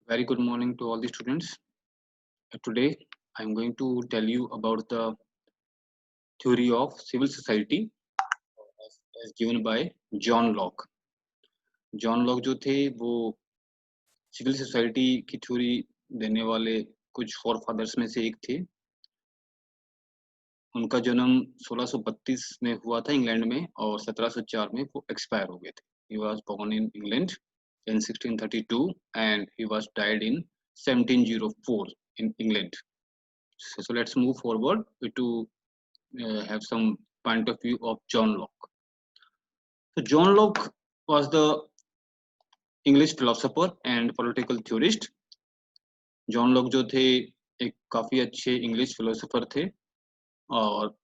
Very good morning to all the students. Today, I'm going to tell you about the theory of civil society as given by John Locke. John Locke जो थे वो civil society की theory देने वाले कुछ four fathers में से एक थे। उनका जन्म 1632 में हुआ था इंग्लैंड में और 1704 में वो एक्सपायर हो गए थे। He was born in England in 1632 and he was died in 1704 in England. So let's move forward to have some point of view of John Locke. So John Locke was the English philosopher and political theorist. John Locke जो थे एक काफी अच्छे English philosopher थे और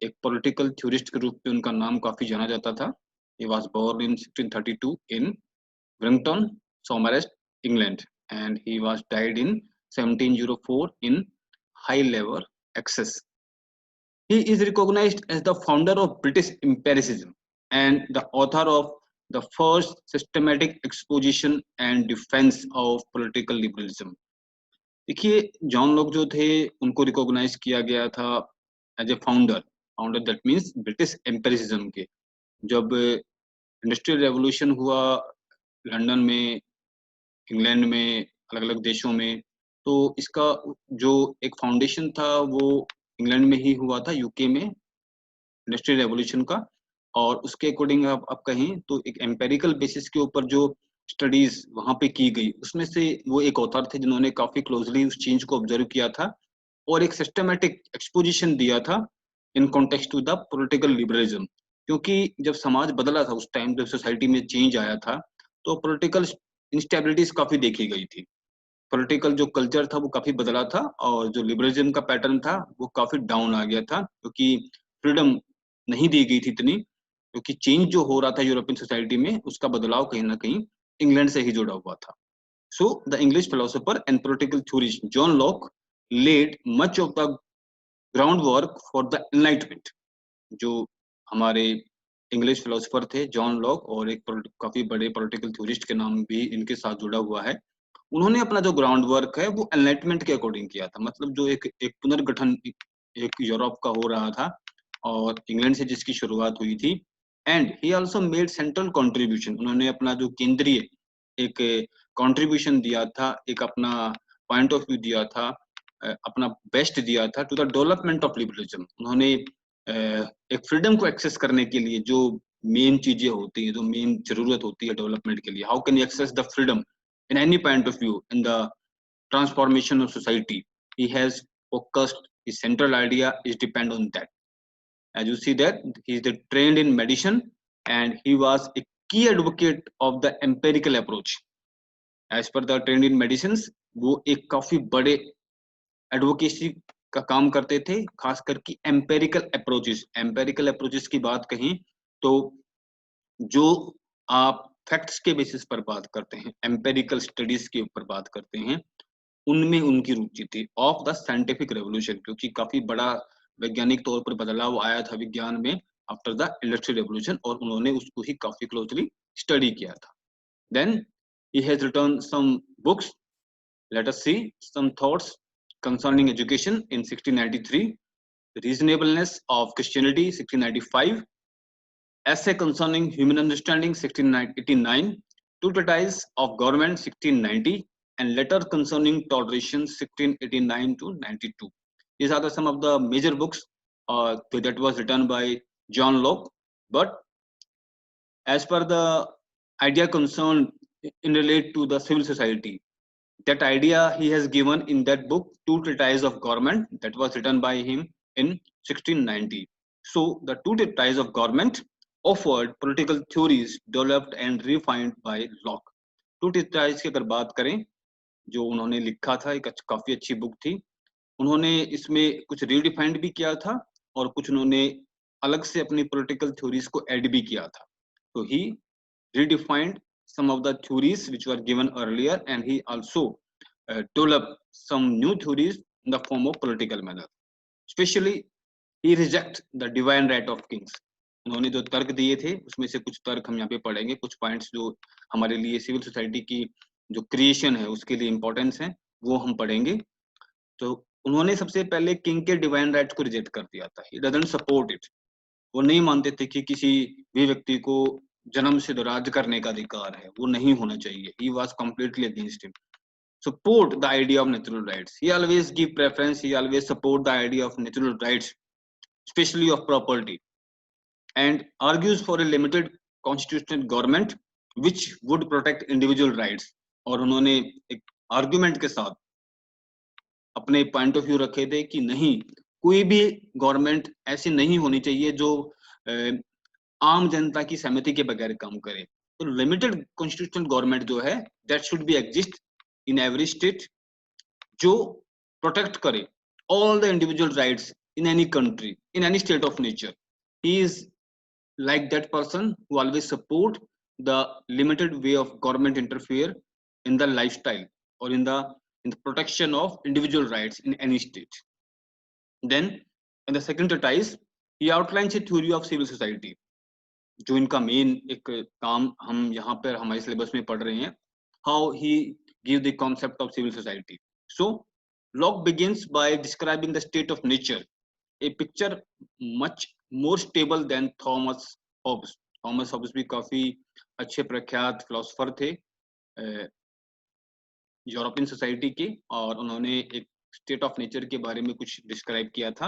एक political theorist के रूप में उनका नाम काफी जाना जाता था। He was born in 1632 in Brington, Somerset, England, and he was died in 1704 in High Lever, Essex. He is recognized as the founder of British empiricism and the author of the first systematic exposition and defense of political liberalism. देखिए John Locke जो थे उनको recognise किया गया था as a founder that means British empiricism के। जब industrial revolution हुआ लंदन में, इंग्लैंड में, अलग अलग देशों में, तो इसका जो एक फाउंडेशन था वो इंग्लैंड में ही हुआ था, यूके में, इंडस्ट्रियल रेवोल्यूशन का। और उसके अकॉर्डिंग आप कहें तो एक एम्पेरिकल बेसिस के ऊपर जो स्टडीज वहां पे की गई उसमें से वो एक ऑथर थे जिन्होंने काफी क्लोजली उस चेंज को ऑब्जर्व किया था और एक सिस्टमेटिक एक्सपोजिशन दिया था in context to the political liberalism. क्योंकि जब समाज बदला था उस टाइम, जब सोसाइटी में चेंज आया था, तो पॉलिटिकल इंस्टेबिलिटीज काफी देखी गई थी। पॉलिटिकल जो कल्चर था वो काफी बदला था और जो लिबरलिज्म का पैटर्न था वो काफी डाउन आ गया था, क्योंकि फ्रीडम नहीं दी गई थी इतनी, क्योंकि चेंज जो हो रहा था यूरोपियन सोसाइटी में उसका बदलाव कहीं ना कहीं इंग्लैंड से ही जुड़ा हुआ था। So the English philosopher and political theorist John Locke laid much of the groundwork for the enlightenment. जो हमारे इंग्लिश फिलोसोफर थे जॉन लॉक और एक काफी बड़े पॉलिटिकल थ्योरिस्ट के नाम भी इनके साथ जुड़ा हुआ है। उन्होंने अपना जो ग्राउंड वर्क है वो एनलाइटमेंट के अकॉर्डिंग किया था, मतलब जो एक पुनर्गठन एक यूरोप का हो रहा था और इंग्लैंड से जिसकी शुरुआत हुई थी। And he also made central contribution, उन्होंने अपना जो केंद्रीय एक कंट्रीब्यूशन दिया था, एक अपना पॉइंट ऑफ व्यू दिया था, अपना बेस्ट दिया था to the development of liberalism. उन्होंने एक फ्रीडम को एक्सेस करने के लिए जो मेन चीजें होती हैं, जो मेन जरूरत होती है डेवलपमेंट के लिए, how can you access the freedom in any point of view in the transformation of society, he has focused, his central idea is depend on that. As you see that he is trained in medicine and he was a key advocate of the empirical approach. As per the trained in medicines, वो एक काफी बड़े advocacy का काम करते थे, खास करके एम्पेरिकल अप्रोचेस की बात कहीं तो जो आप फैक्ट्स के बेसिस पर बात करते हैं, एम्पेरिकल स्टडीज के ऊपर बात करते हैं, उनमें उनकी रुचि थी ऑफ द साइंटिफिक रेवोल्यूशन, क्योंकि काफी बड़ा वैज्ञानिक तौर पर बदलाव आया था विज्ञान में आफ्टर द इंडस्ट्रियल रेवोल्यूशन और उन्होंने उसको ही काफी क्लोजली स्टडी किया था। Then he has written some books, let us see some thoughts concerning education in 1693, reasonableness of Christianity 1695, essay concerning human understanding 1689, two treatises of government 1690, and letter concerning toleration 1689 to 92. These are some of the major books that was written by John Locke. But as per the idea concerned in relate to the civil society, that idea he has given in that book, two treatises of government, that was written by him in 1690. So the two treatises of government offered political theories developed and refined by Locke. two treatises की अगर बात करें जो उन्होंने लिखा था, एक काफी अच्छी बुक थी। उन्होंने इसमें कुछ रीडिफाइंड भी किया था और कुछ उन्होंने अलग से अपनी पॉलिटिकल थ्योरीज को ऐड भी किया था। तो ही redefined some of the theories which were given earlier and he also developed some new theories in the form of political manner. Especially he reject the divine right of kings. उन्होंने जो तर्क दिए थे उसमें से कुछ तर्क हम यहाँ पे पढ़ेंगे, कुछ पॉइंट्स जो हमारे लिए सिविल सोसाइटी की जो क्रिएशन है उसके लिए इम्पोर्टेंस है, वो हम पढ़ेंगे। तो उन्होंने सबसे पहले किंग के डिवाइन राइट्स को रिजेक्ट कर दिया था, ही डजंट सपोर्ट इट। वो नहीं मानते थे कि किसी भी व्यक्ति को जन्म से राज करने का अधिकार है, वो नहीं होना चाहिए। He was completely against it. Support the idea of natural rights. He always give preference. He always support the idea of natural rights, especially of property, and argues for a limited constitutional government which would protect individual rights. और उन्होंने एक argument के साथ अपने point of view रखे थे कि नहीं, कोई भी गवर्नमेंट ऐसी नहीं होनी चाहिए जो आम जनता की सहमति के बगैर काम करे। तो लिमिटेड कॉन्स्टिट्यूशनल गवर्नमेंट जो है that should be exist in every state, जो प्रोटेक्ट करे all the individual rights in any country, in any state of nature. He is like that person who always support the limited way of government interfere in the lifestyle or in the protection of individual rights in any state. Then in the second treatise he outlines a theory of civil society, जो इनका main एक काम हम यहाँ पर हमारे syllabus में पढ़ रहे हैं, how he give the concept of civil society. So Locke begins by describing the state of nature, a picture much more stable than Thomas Hobbes. Thomas Hobbes भी काफी अच्छे प्रख्यात फिलोसोफर थे यूरोपियन सोसाइटी के, और उन्होंने एक स्टेट ऑफ नेचर के बारे में कुछ डिस्क्राइब किया था,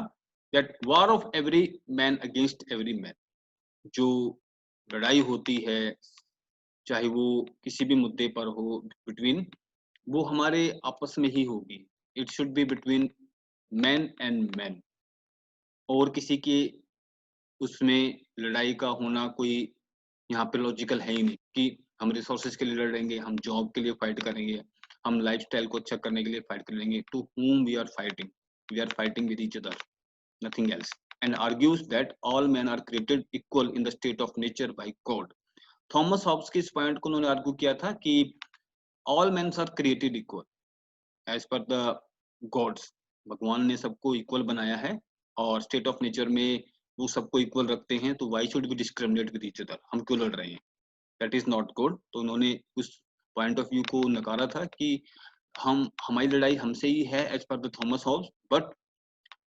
that war of every man against every man. जो लड़ाई होती है चाहे वो किसी भी मुद्दे पर हो बिटवीन, वो हमारे आपस में ही होगी। It should be between man and man, और किसी के उसमें लड़ाई का होना कोई यहाँ पे लॉजिकल है ही नहीं कि हम रिसोर्सेज के लिए लड़ेंगे, हम जॉब के लिए फाइट करेंगे, हम लाइफस्टाइल को अच्छा करने के लिए फाइट करेंगे। To whom we are fighting with each other, nothing else. And argues that all men are created equal in the state of nature by God. Thomas Hobbes के इस पॉइंट को उन्होंने आर्ग्यू किया था कि all men are created equal as per the gods. भगवान ने सबको इक्वल बनाया है और स्टेट ऑफ नेचर में वो सबको इक्वल रखते हैं, तो why should be discriminate with each other, हम क्यों लड़ रहे हैं, दैट इज नॉट गुड। तो उन्होंने उस पॉइंट ऑफ व्यू को नकारा था कि हमारी लड़ाई हमसे ही है as per the Thomas Hobbes, but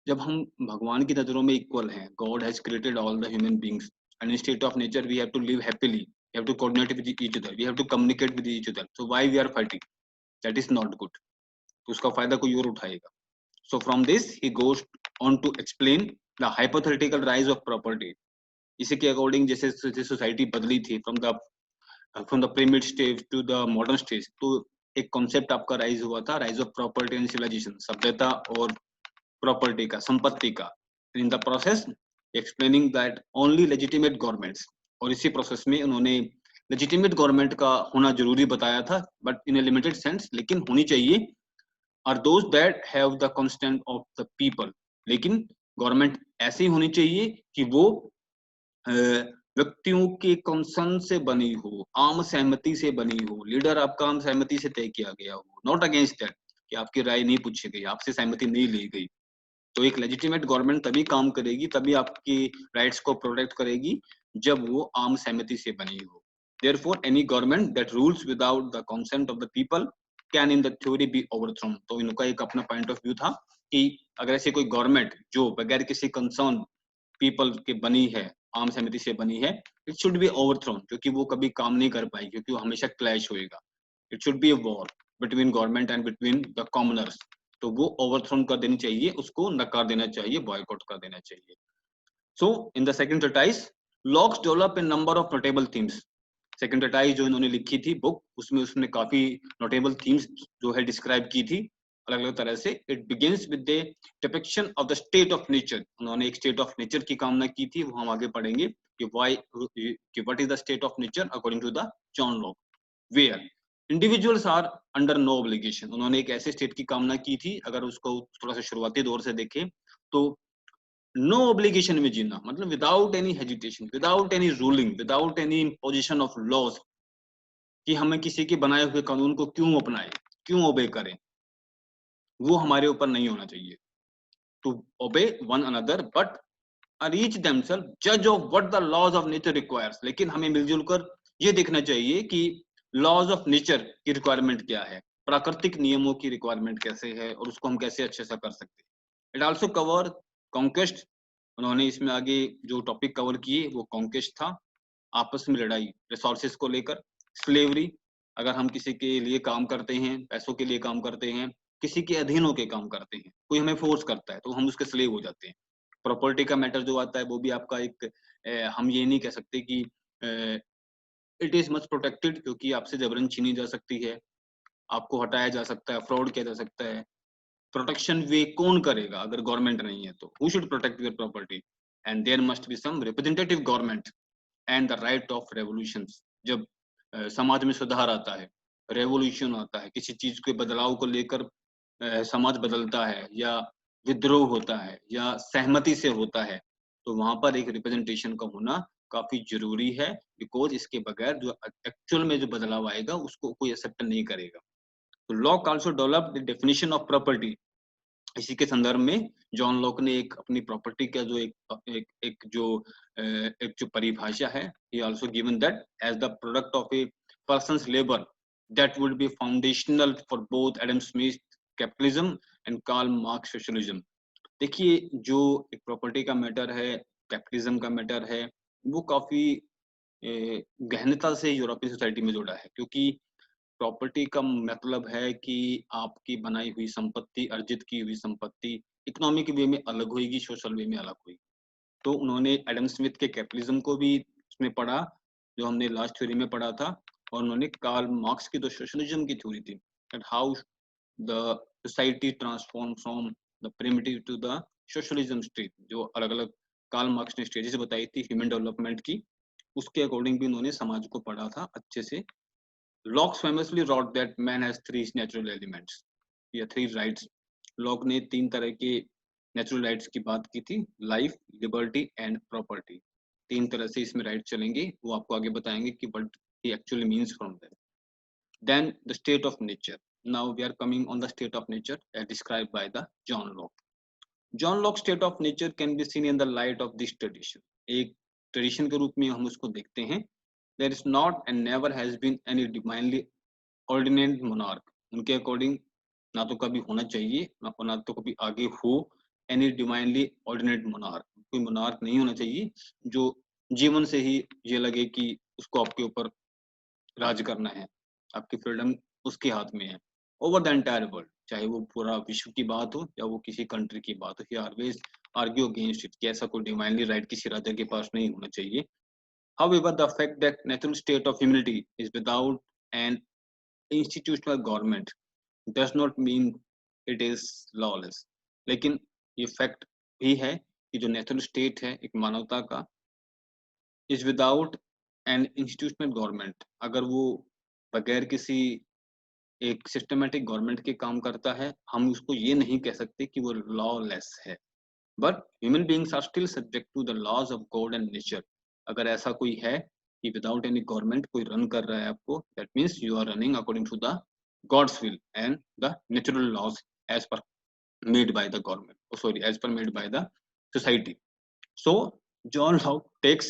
जब हम भगवान की नजरों में इक्वल हैं, God has created all the human beings and in state of nature we have to live happily, we have to coordinate with each other, we have to communicate with each other, so why we are fighting, that is not good. तो उसका फायदा कोई और उठाएगा। So from this he goes on to explain the hypothetical rise of property. इसी के according जैसे society बदली थी from the pyramid stage to the modern stage, तो एक कॉन्सेप्ट आपका राइज हुआ था, rise of property and civilisation, सभ्यता और प्रॉपर्टी का, संपत्ति का। In the process explaining that only legitimate governments, और इसी प्रोसेस में उन्होंने लेजिटिमेट गवर्नमेंट का होना जरूरी बताया था, but in A limited sense, लेकिन होनी चाहिए, are those that have the consent of the people. लेकिन गवर्नमेंट ऐसी होनी चाहिए कि वो व्यक्तियों के कंसर्न से बनी हो, आम सहमति से बनी हो, लीडर आपका आम सहमति से तय किया गया हो, नॉट अगेंस्ट दैट कि आपकी राय नहीं पूछी गई, आपसे सहमति नहीं ली गई। तो एक लेजिटिमेट गवर्नमेंट तभी काम करेगी, तभी आपकी राइट्स को प्रोटेक्ट करेगी जब वो आम सहमति से बनी हो। Therefore, any government that rules without the consent of the people can in the theory be overthrown. तो इनका एक अपना पॉइंट ऑफ व्यू था कि अगर ऐसी कोई गवर्नमेंट जो बगैर किसी कंसर्न पीपल के बनी है, आम सहमति से बनी है, इट शुड बी ओवरथ्रोन, क्योंकि वो कभी काम नहीं कर पाएगी, क्योंकि वो हमेशा क्लैश होएगा। It should be a war between government and between the commoners, तो वो ओवरथ्रोन कर देनी चाहिए, उसको नकार देना चाहिए, बॉयकॉट कर देना चाहिए। So in the second treatise Locke's develop a number of notable themes. Second treatise जो इन्होंने लिखी थी बुक, उसमें उसने काफी नोटेबल थीम्स जो है डिस्क्राइब की थी अलग अलग तरह से। It begins with the depiction of the state of nature. उन्होंने एक स्टेट ऑफ नेचर की कामना की थी, वो हम आगे पढ़ेंगे कि what is the state of nature according to the John Locke, where individuals are under no obligation. उन्होंने एक ऐसे स्टेट की कामना की थी, अगर उसको थोड़ा सा शुरुआती दौर से देखें तो नो ऑब्लिगेशन में जीना, मतलब without any hesitation, without any ruling, without any imposition of laws, कि हमें किसी के बनाए हुए कानून को क्यों अपनाएं, क्यों ओबे करें, वो हमारे ऊपर नहीं होना चाहिए। To obey one another but reach themselves जज of what the laws of nature requires. लेकिन हमें मिलजुल कर ये देखना चाहिए कि लॉज ऑफ नेचर की रिक्वायरमेंट क्या है, प्राकृतिक नियमों की रिक्वायरमेंट कैसे है और उसको हम कैसे अच्छे से कर सकते हैं। इट आल्सो कवर कॉन्क्वेस्ट, उन्होंने इसमें आगे जो टॉपिक कवर किए वो कॉन्क्वेस्ट था, आपस में लड़ाई रिसोर्सेज को लेकर, स्लेवरी, अगर हम किसी के लिए काम करते हैं, पैसों के लिए काम करते हैं, किसी के अधीन होकर काम करते हैं, कोई हमें फोर्स करता है तो हम उसके स्लेव हो जाते हैं। प्रॉपर्टी का मैटर जो आता है वो भी आपका एक हम ये नहीं कह सकते कि इट इज मच प्रोटेक्टेड, क्योंकि आपसे जबरन छीनी जा सकती है, आपको हटाया जा सकता है, फ्रॉड किया जा सकता है। प्रोटेक्शन वे कौन करेगा अगर गवर्नमेंट नहीं है तो? Who should protect your property? And there must be some representative government and the right of revolutions. जब समाज में सुधार आता है, रेवोल्यूशन आता है, किसी चीज के बदलाव को लेकर समाज बदलता है या विद्रोह होता है या सहमति से होता है, तो वहां पर एक रिप्रेजेंटेशन का होना काफी जरूरी है, बिकॉज इसके बगैर जो एक्चुअल में जो बदलाव आएगा उसको कोई एक्सेप्ट नहीं करेगा। तो lock also develop the definition of property. इसी के संदर्भ में जॉन लॉक ने एक अपनी प्रॉपर्टी का जो एक जो परिभाषा है, he also given that as the product of a person's labor that would be foundational for both Adam Smith capitalism and Karl Marx socialism। देखिए जो एक प्रॉपर्टी का मैटर है, कैपिटलिज्म का मैटर है, वो काफी गहनता से यूरोपियन सोसाइटी में जुड़ा है, क्योंकि प्रॉपर्टी का मतलब है कि आपकी बनाई हुई संपत्ति, अर्जित की हुई संपत्ति इकोनॉमिक वे में अलग होगी, सोशल वे में अलग होगी। तो उन्होंने एडम स्मिथ के कैपिटलिज्म को भी उसमें पढ़ा, जो हमने लास्ट थ्योरी में पढ़ा था, और उन्होंने कार्ल मार्क्स की जो सोशलिज्म की थ्योरी थी, that how the society transform from the primitive to the socialism state, जो अलग अलग कार्ल मार्क्स ने स्टेजेस बताई थी ह्यूमन डेवलपमेंट की, उसके अकॉर्डिंग भी उन्होंने समाज को पढ़ा था अच्छे से। Locke famously wrote that man has three natural elements या three rights। लॉक ने तीन तरह के नेचुरल राइट्स की बात की थी, लाइफ, लिबर्टी एंड प्रॉपर्टी। तीन तरह से इसमें राइट चलेंगे, वो आपको आगे बताएंगे कि what he actually means from that. Then the state of nature. Now we are coming on the state of nature as described by the John Locke. John Locke state of nature can be seen in the light of this tradition. एक tradition के रूप में हम उसको देखते हैं। There is not and never has been any divinely ordinate monarch. उनके according ना तो कभी होना चाहिए, ना तो कभी आगे हो एनी डिवाइनली ऑर्डिनेट मोनार्क। कोई मोनार्क नहीं होना चाहिए जो जीवन से ही ये लगे कि उसको आपके ऊपर राज करना है, आपकी फ्रीडम उसके हाथ में है ओवर द एंटायर वर्ल्ड। चाहे वो पूरा विश्व की बात हो या वो किसी कंट्री की बात हो, ही ऑलवेज आर्ग्यू अगेंस्ट इट कि ऐसा कोई डिवाइनली राइट किसी राजा के पास नहीं होना चाहिए। However, the fact that natural state of humanity is without an institutional government does not mean it is lawless। लेकिन ये फैक्ट भी है कि जो नेचुरल स्टेट है एक मानवता का, is without an institutional government, अगर वो बगैर किसी एक सिस्टमेटिक गवर्नमेंट के काम करता है, हम उसको ये नहीं कह सकते कि वो लॉलेस है। But human beings are still subject to the laws of God and nature. अगर ऐसा कोई है कि विदाउट एनी गवर्नमेंट कोई रन कर रहा है आपको, that means you are running according to the God's will and the natural laws as per made by the government, oh sorry, as per made by the society। So John Locke takes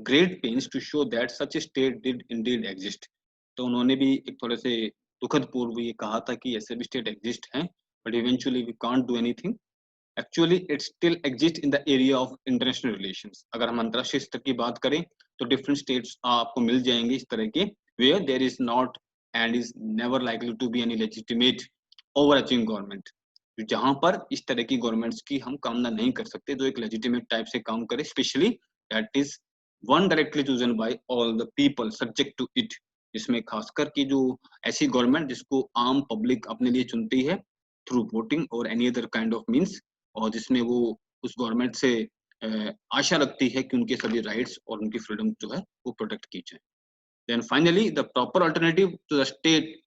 great pains to show that such a state did indeed exist। तो उन्होंने भी एक थोड़े से दुखद पूर्व ये कहा था कि ऐसे भी स्टेट एग्जिस्ट हैं, but eventually we can't do anything. Actually it still exist in the area of international relations. अगर हम अंतरराष्ट्रीय स्तर की बात करें तो डिफरेंट स्टेट्स आपको मिल जाएंगे इस तरह के, where there is not and is never likely to be any legitimate overarching government, जहां पर इस तरह की गवर्नमेंट्स की हम कामना नहीं कर सकते जो एक लेजिटिमेट टाइप से काम करे, specially that is one directly chosen by all the people subject to it. इसमें खासकर की जो ऐसी गवर्नमेंट जिसको आम पब्लिक अपने लिए चुनती है थ्रू वोटिंग और any other kind of means, और जिसमें वो उस गवर्नमेंट से आशा रखती है कि उनके सभी राइट्स और उनकी फ्रीडम जो है वो प्रोटेक्ट की जाए। Then finally the proper alternative to the state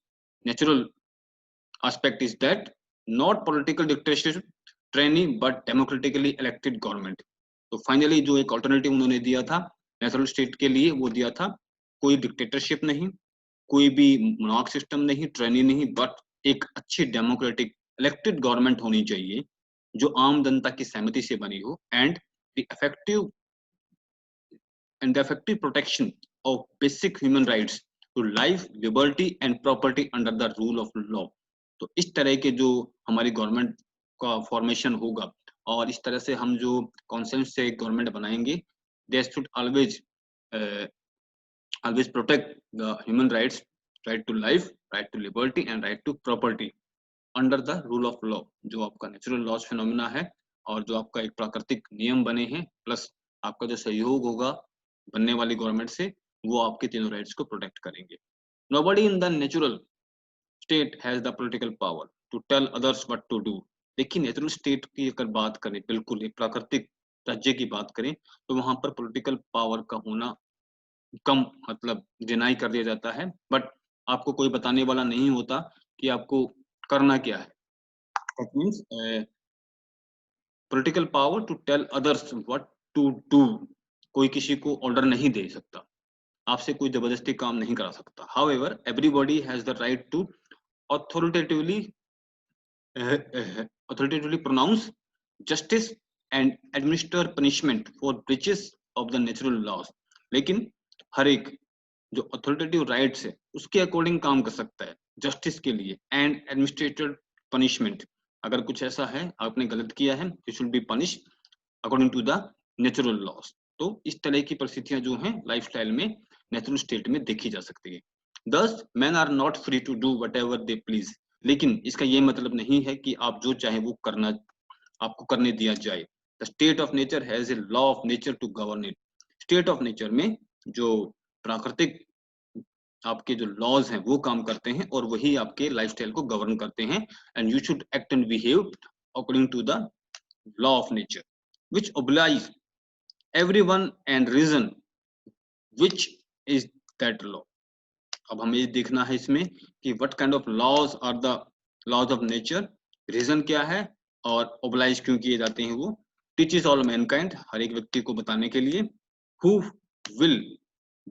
natural aspect is that not political dictatorship training but democratically elected government। तो फाइनली जो एक अल्टरनेटिव उन्होंने दिया था नेचुरल स्टेट के लिए वो दिया था कोई डिक्टेटरशिप नहीं, कोई भी मोनार्क सिस्टम नहीं, ट्रेनी नहीं, बट एक अच्छी डेमोक्रेटिक इलेक्टेड गवर्नमेंट होनी चाहिए जो आम जनता की सहमति से बनी हो, and the effective protection of basic human rights to life, liberty and property under the rule of law. तो इस तरह के जो हमारी गवर्नमेंट का फॉर्मेशन होगा और इस तरह से हम जो कॉन्सेप्ट से गवर्नमेंट बनाएंगे, they should always protect the human rights, right to life, right to liberty and right to property under the rule of law। जो आपका नेचुरल लॉज फिनोमिना है और जो आपका एक प्राकृतिक नियम बने हैं, प्लस आपका जो सहयोग होगा बनने वाली गवर्नमेंट से, वो आपके तीनों राइट्स को प्रोटेक्ट करेंगे। Nobody in the natural state has the political power to tell others what to do। देखिए नेचुरल स्टेट की अगर बात करें, बिल्कुल एक प्राकृतिक राज्य की बात करें, तो वहां पर पॉलिटिकल पावर का होना कम, मतलब डिनाई कर दिया जाता है, बट आपको कोई बताने वाला नहीं होता कि आपको करना क्या है। That means political power to tell others what to do. कोई किसी को ऑर्डर नहीं दे सकता, आपसे कोई जबरदस्ती काम नहीं करा सकता। However everybody has the right to authoritatively authoritatively pronounce justice and administer punishment for breaches of the natural laws। लेकिन हर एक जो अथॉरिटेटिव राइट्स है उसके अकॉर्डिंग काम कर सकता है जस्टिस के लिए, एंड एडमिनिस्ट्रेटेड पनिशमेंट। अगर कुछ ऐसा है आपने गलत किया है, you should be punish according to the natural laws. तो इस तरह की परिस्थितियां जो हैं लाइफस्टाइल में नेचुरल स्टेट में देखी जा सकती है। Thus man are not free to do whatever they please. लेकिन इसका ये मतलब नहीं है कि आप जो चाहे वो करना आपको करने दिया जाए। The state of nature has a law of nature to govern it. State of nature में जो प्राकृतिक आपके जो लॉज हैं वो काम करते हैं और वही आपके लाइफस्टाइल को गवर्न करते हैं। And you should act and behave according to the law of nature which oblige everyone and reason which is that law। अब हमें ये देखना है इसमें कि what kind of laws are the laws of nature, reason क्या है और ओब्लाइज क्यों किए जाते हैं वो। टीचेस ऑल मैनकाइंड, हर एक व्यक्ति को बताने के लिए। Who will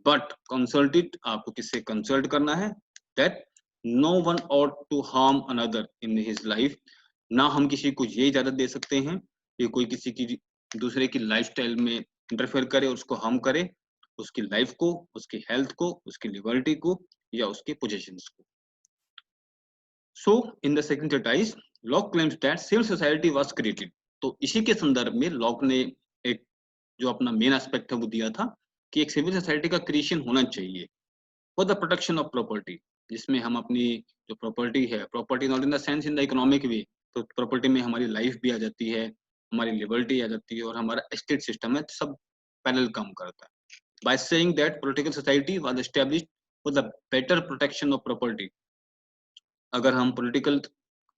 but consult it, आपको किससे कंसल्ट करना है। That no one ought to harm another in his life, ना हम किसी को ये इजाजत दे सकते हैं कि कोई किसी की दूसरे की लाइफस्टाइल में इंटरफेयर करे, उसको हार्म करे, उसकी लाइफ को, उसकी हेल्थ को, उसकी लिबर्टी को या उसके पोजेशंस को। So in the second treatise Locke claims that civil society was created. तो इसी के संदर्भ में लॉक ने एक जो अपना मेन एस्पेक्ट है वो दिया था कि एक सिविल सोसाइटी का क्रिएशन होना चाहिए for the protection of property, जिसमें हम अपनी जो प्रॉपर्टी है, property not in the sense in the economic वे, तो प्रॉपर्टी में हमारी लाइफ भी आ जाती है, हमारी लिबर्टी आ जाती है और हमारा एस्टेट सिस्टम है, सब पैरेलल काम करता है। by saying that political society was established for the better protection of property। अगर हम पॉलिटिकल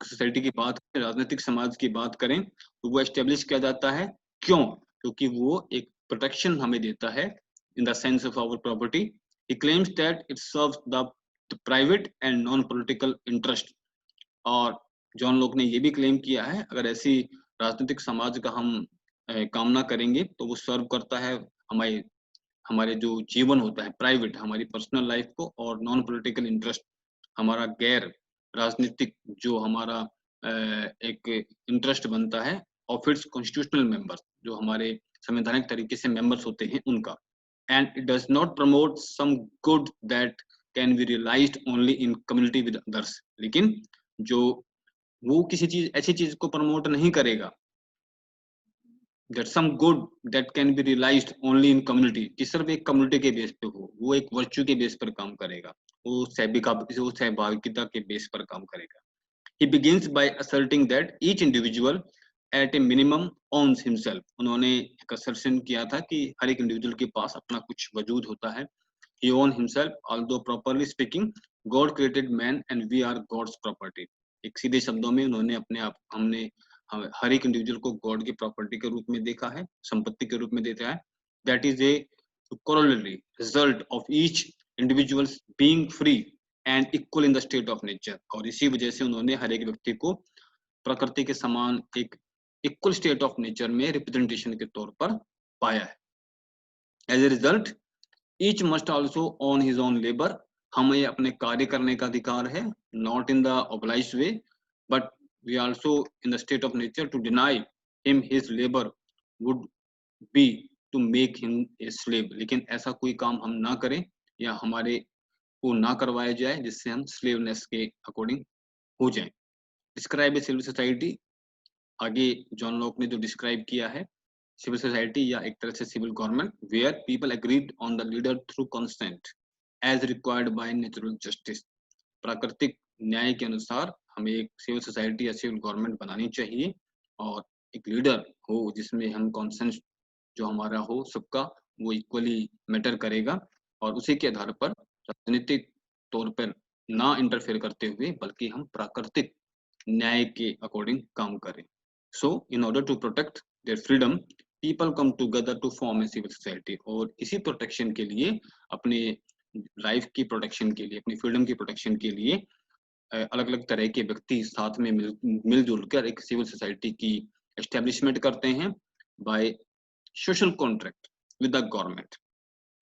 सोसाइटी की बात करें, राजनीतिक समाज की बात करें, तो वो एस्टेब्लिश किया जाता है क्यों? क्योंकि वो एक प्रोटेक्शन हमें देता है in the sense of our property. He claims that it serves the private and non political interest. और जॉन लॉक ने ये भी क्लेम किया है अगर ऐसी राजनीतिक समाज का हम कामना करेंगे तो वो सर्व करता है हमारे हमारे जो जीवन होता है प्राइवेट, हमारी पर्सनल लाइफ को, और नॉन पॉलिटिकल इंटरेस्ट हमारा गैर राजनीतिक जो हमारा एक इंटरेस्ट बनता है ऑफ इट्स कॉन्स्टिट्यूशनल मेंबर्स, जो हमारे संवैधानिक तरीके से मेंबर्स होते हैं उनका। And it does not promote some good that can be realised only in community with others. लेकिन जो वो किसी चीज ऐसी चीज को प्रमोट नहीं करेगा that some good that can be realized only in community, कि सिर्फ एक कम्युनिटी के बेस पे हो, वो एक वर्च्यू के बेस पर काम करेगा, वो सहभागिता के बेस पर काम करेगा। He begins by asserting that each individual at a minimum owns himself। उन्होंने एक assertion किया था कि हर एक इंडिविजुअल के पास अपना कुछ वजूद होता है। He owns himself, although properly speaking, God created man and we are God's property। एक सीधे शब्दों में उन्होंने अपने आप हर एक इंडिविजुअल को गॉड की प्रॉपर्टी के रूप में देखा है, संपत्ति के रूप में देखा है। That is a corollary result of each individuals being free and equal in the state of nature। और इसी वजह से उन्होंने हर एक व्यक्ति को प्रकृति के समान एक इक्वल स्टेट ऑफ नेचर में रिप्रेजेंटेशन के तौर पर पाया है। As a result each must also on his own labour. हमें अपने कार्य करने का अधिकार है, not in the obliged way, but we also in the state of nature to deny him his labor would be to make him a slave। लेकिन ऐसा कोई काम हम ना करें या हमारे को ना करवाया जाए, जिससे हम स्लेवनेस के अकॉर्डिंग हो जाए। डिस्क्राइब ए सिविल सोसाइटी, आगे जॉन लॉक ने जो डिस्क्राइब किया है सिविल सोसाइटी या एक तरह से civil government, where people agreed on the leader through consent as required by natural justice. प्राकृतिक न्याय के अनुसार हमें एक सिविल सोसाइटी या सिविल गवर्नमेंट बनानी चाहिए और एक लीडर हो जिसमें हम कॉन्सेंस जो हमारा हो सबका वो इक्वली मैटर करेगा, और उसी के आधार पर राजनीतिक तौर पर ना इंटरफेयर करते हुए बल्कि हम प्राकृतिक न्याय के अकॉर्डिंग काम करें। So in order to protect their freedom people come together to form a civil society. और इसी प्रोटेक्शन के लिए, अपने लाइफ की प्रोटेक्शन के लिए, अपनी फ्रीडम की प्रोटेक्शन के लिए अलग अलग तरह के व्यक्ति साथ में मिलजुल कर एक सिविल सोसाइटी की एस्टेब्लिशमेंट करते हैं by social contract with the government.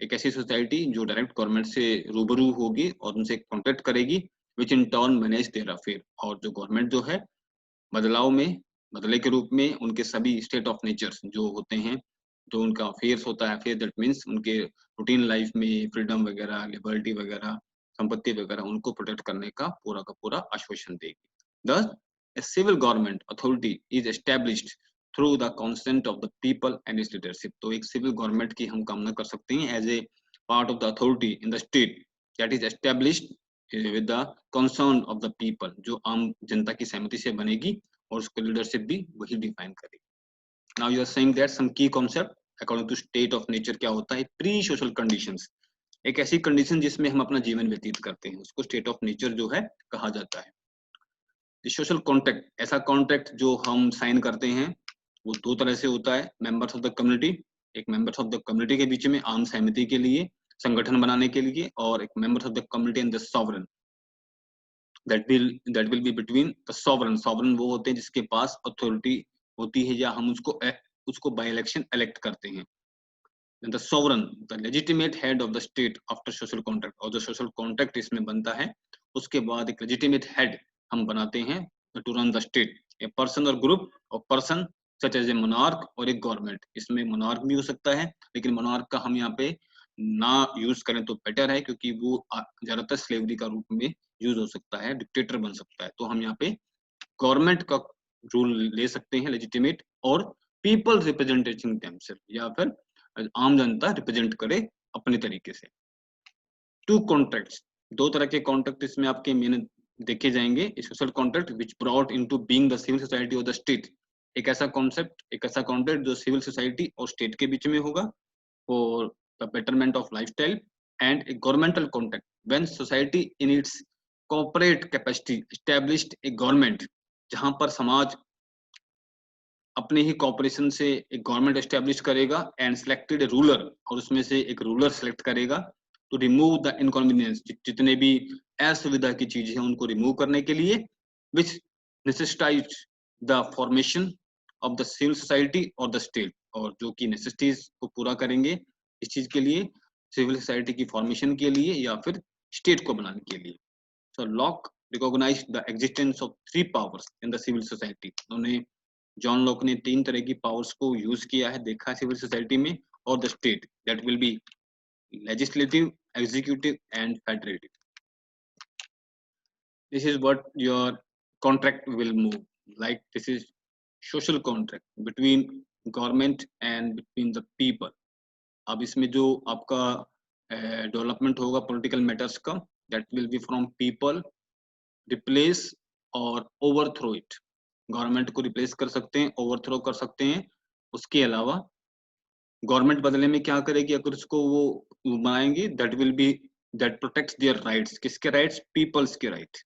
एक ऐसी सोसाइटी जो डायरेक्ट गवर्नमेंट से रूबरू होगी और उनसे कॉन्ट्रैक्ट करेगी, which in turn manage their affair. और जो गवर्नमेंट जो है बदले के रूप में उनके सभी स्टेट ऑफ नेचर्स जो होते हैं, जो उनका अफेयर्स होता है, अफेयर दैट मीन्स उनके रूटीन लाइफ में फ्रीडम वगैरह, लिबर्टी वगैरह, संपत्ति वगैरह, उनको प्रोटेक्ट करने का पूरा आश्वासन देगी। Thus, a civil government authority is established through the consent of the people and its leadership। तो एक सिविल गवर्नमेंट की हम कामना कर सकते हैं as a part of the authority in the state that is established with the concern of the people, जो आम जनता की सहमति से बनेगी और उसका लीडरशिप भी वही डिफाइन करेगी। Now you are saying that some key concept according to state of nature क्या होता है? प्री सोशल कंडीशंस, एक ऐसी कंडीशन जिसमें हम अपना जीवन व्यतीत करते हैं, उसको स्टेट ऑफ नेचर जो है कहा जाता है। सोशल कॉन्ट्रैक्ट, ऐसा कॉन्ट्रैक्ट जो हम साइन करते हैं वो दो तरह से होता है। मेंबर्स ऑफ द कम्युनिटी, एक मेंबर्स ऑफ द कम्युनिटी के बीच में आम सहमति के लिए, संगठन बनाने के लिए, और एक members of the community and the sovereign, that will be between the sovereign. Sovereign वो होते हैं जिसके पास अथॉरिटी होती है या हम उसको बाय इलेक्शन इलेक्ट करते हैं। the sovereign, the legitimate head of the state after social contract, और जो social contract इसमें बनता है उसके बाद एक legitimate head हम बनाते हैं to run the state, a person or group of person such as a monarch और एक government। इसमें monarch भी हो सकता है, लेकिन monarch का हम यहाँ पे ना यूज करें तो बेटर है, क्योंकि वो ज्यादातर स्लेवरी का रूप में यूज हो सकता है, डिक्टेटर बन सकता है। तो हम यहाँ पे गवर्नमेंट का रूल ले सकते हैं लेजिटिमेट, और पीपल रिप्रेजेंटेशन देमसेल्फ, या फिर आम जनता रिप्रेजेंट करे अपने तरीके से। टू कॉन्ट्रैक्ट्स, दो तरह के कॉन्ट्रैक्ट इसमें आपके मेन देखे जाएंगे। Social contract which brought into being the civil society of the state, एक ऐसा कॉन्सेप्ट, एक ऐसा कॉन्ट्रैक्ट जो सिविल सोसाइटी और स्टेट के बीच में होगा for the betterment of lifestyle. And A governmental contract when society in its corporate capacity established A government, जहां पर समाज अपने ही कॉर्पोरेशन से एक गवर्नमेंट एस्टेब्लिश करेगा एंड सिलेक्टेड रूलर, और उसमें से एक रूलर सेलेक्ट करेगा टू रिमूव द इनकन्वीनियंस, जितने भी असुविधा की चीजें हैं उनको रिमूव करने के लिए, which necessitates the formation of the civil society और द स्टेट, और जो कि नेसेसिटीज को पूरा करेंगे इस चीज के लिए, सिविल सोसाइटी की फॉर्मेशन के लिए या फिर स्टेट को बनाने के लिए। So Locke recognise the existence of 3 powers in the civil society. उन्होंने, जॉन लॉक ने 3 तरह की पावर्स को यूज किया है, देखा सिविल सोसाइटी में, और the state that will be legislative, executive and federative. This is what your contract will move like, this is social contract between government and between the people. अब इसमें जो आपका डेवलपमेंट होगा पॉलिटिकल मैटर्स का, that will be from people, replace और overthrow it. Government को replace कर सकते हैं, ओवरथ्रो कर सकते हैं। उसके अलावा गवर्नमेंट बदले में क्या करेगी, अगर उसको वो बनाएंगे, that will be that protects their rights. किसके राइट्स? पीपल्स के right.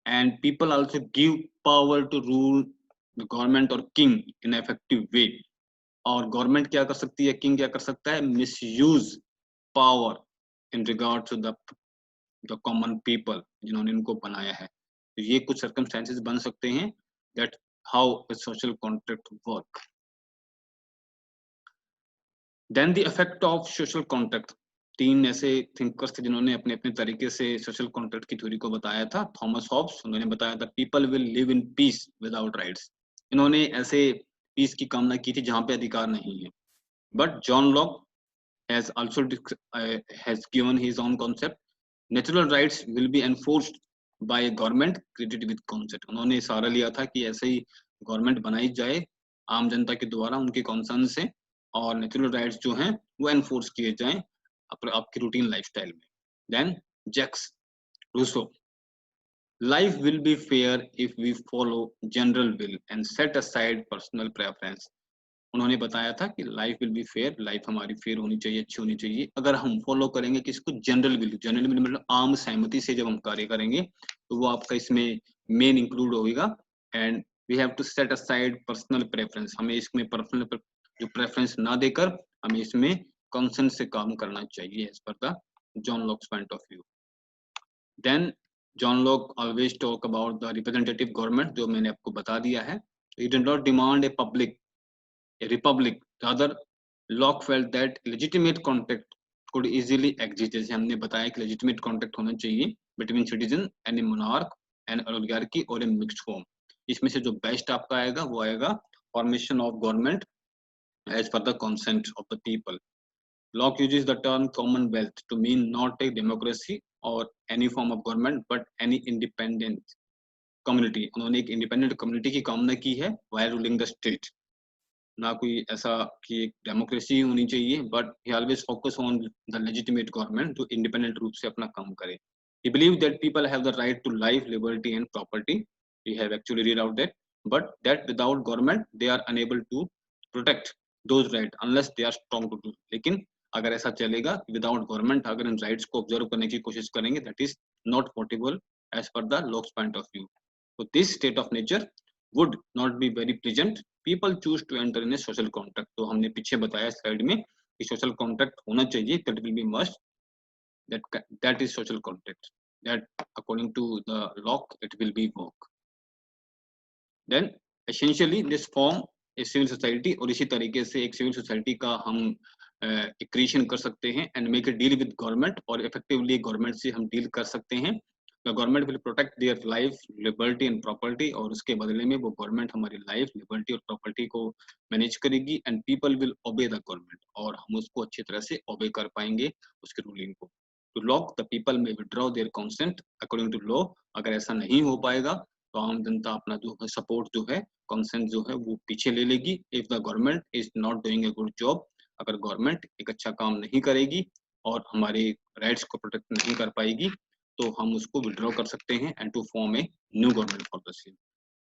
And people also give power to rule the government और किंग इन इफेक्टिव वे। और गवर्नमेंट क्या कर सकती है, किंग क्या कर सकता है, misuse power in regard to the common people जिन्होंने इनको बनाया है। तो ये कुछ सर्कमस्टेंसेस बन सकते हैं that how a social contract work। Then the effect of social contract, 3 ऐसे थिंकर्स थे जिन्होंने अपने अपने तरीके से सोशल कॉन्ट्रैक्ट की थ्योरी को बताया था। थॉमस हॉब्स, उन्होंने बताया था people will live in peace without rights. इन्होंने ऐसे पीस की कामना की थी जहां पे अधिकार नहीं है। But John Locke has also has given his own concept natural rights will be enforced by government created with consent. उन्होंने सहारा लिया था कि ऐसे ही गवर्नमेंट बनाई जाए आम जनता के द्वारा उनके कॉन्सर्न से, और नेचुरल राइट्स जो हैं वो एनफोर्स किए जाएं आपकी रूटीन लाइफस्टाइल में। Then Jacques Rousseau, life will be fair if we follow general will and set aside personal preference. उन्होंने बताया था कि life will be fair, life हमारी फेयर होनी चाहिए, अच्छी होनी चाहिए, अगर हम फॉलो करेंगे किसको, जनरल विल। जनरल विल मतलब आम सहमति से जब हम कार्य करेंगे तो वो आपका इसमें मेन इंक्लूड होगा। And we have to set aside personal preference, हमें इसमें पर्सनल जो प्रेफरेंस ना देकर हमें इसमें कॉन्सेंट से काम करना चाहिए as per the John Locke's point of view. Then John Locke always talk about the representative government, जो मैंने आपको बता दिया है। He did not demand a republic, rather Locke felt that legitimate contact could easily exist। जैसे हमने बताया कि legitimate contact होना चाहिए between citizen and a monarch, an oligarchy और a mixed form। इसमें से जो बेस्ट आपका आएगा वो आएगा formation of government as per the consent of the people। Locke uses the term commonwealth to mean not a democracy or any form of government but any independent community। उन्होंने एक independent community की कामना की है while ruling the state, ना कोई ऐसा कि एक डेमोक्रेसी होनी चाहिए, but he always focus on the legitimate government जो इंडिपेंडेंट रूप से अपना काम करे। He believed that people have the right to life, liberty and property. We have actually read out that, but that without government they are unable to protect those rights unless they are strong to do। लेकिन अगर ऐसा चलेगा without government अगर इन rights को observe करने की कोशिश करेंगे, that is not possible as per the Locke's point of view. तो this state of nature would not be very pleasant। People choose to enter in a social contract। तो हमने पीछे बताया स्लाइड में कि सोशल कॉन्ट्रैक्ट होना चाहिए, that will be must, that is social contract, that according to the Locke it will be work। Then essentially this form a civil society, और इसी तरीके से एक सिविल सोसाइटी का हम क्रिएशन कर सकते हैं and make a deal with government, और इफेक्टिवली गवर्नमेंट से हम डील कर सकते हैं। The government will protect their life, liberty and property, और उसके बदले में वो गवर्नमेंट हमारी लाइफ, लिबर्टी और प्रॉपर्टी को मैनेज करेगी। And people will obey the government, और हम उसको अच्छी तरह से ओबे कर पाएंगे उसके रूलिंग को। टू लॉक द पीपल में withdraw their consent according to law. अगर ऐसा नहीं हो पाएगा तो आम जनता अपना जो है सपोर्ट जो है, कॉन्सेंट जो है वो पीछे ले लेगी। If the government is not doing a good job, अगर गवर्नमेंट एक अच्छा काम नहीं करेगी और हमारे राइट्स को प्रोटेक्ट नहीं कर पाएगी तो हम उसको विड्रॉ कर सकते हैं and to form a new government for the same.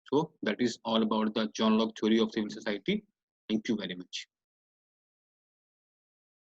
So that is all about the John Locke theory of civil society. Thank you very much.